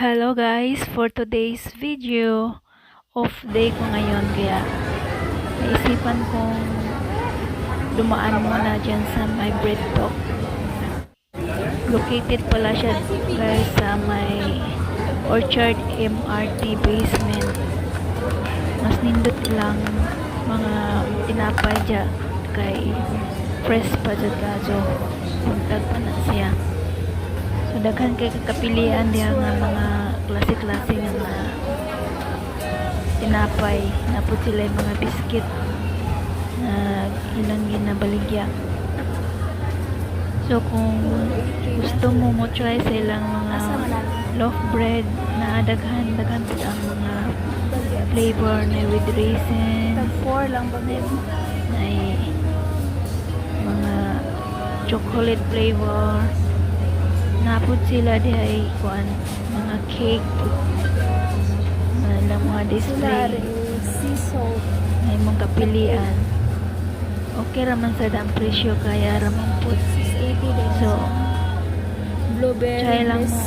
Hello guys, for today's video, off day ko ngayon kaya naisipan kong dumaan muna dyan sa my bread talk. Located pala siya guys sa may Orchard MRT basement. Mas nindot lang mga tinapay dyan kay fresh pa dyan kaso puntag pa na siya. So daghan kay kakapilian diha nga mga klase-klase nga na tinapay, napud sila yung mga biscuit na ilang ginabaligya. So kung gusto mo try sa ilang mga loaf bread na daghan pud ang mga flavor na with raisins, Tag-4 lang ba yun? na mga chocolate flavor. Napod sila di ay kuan mga cake na mga display Sea salt. may mga kapilian. Okay raman sa dang presyo kaya raman po. 680 din. So Blueberry. try lang mo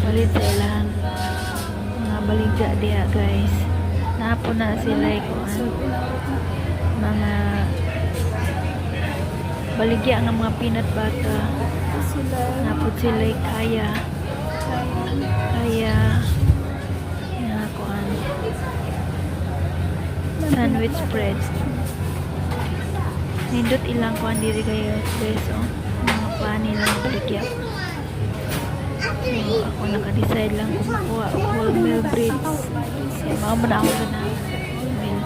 palit sa ilang mga baligya diya guys. Napo na sila kuan mga baligya ng mga peanut butter. Napod sila kaya nga kuan sandwich bread. Nindot ilang kuan diri kayo guys mga pani lang baligya. So ako naka-decide lang kung makuha o wholemeal breads. Kaya mga muna ako na wholemeal.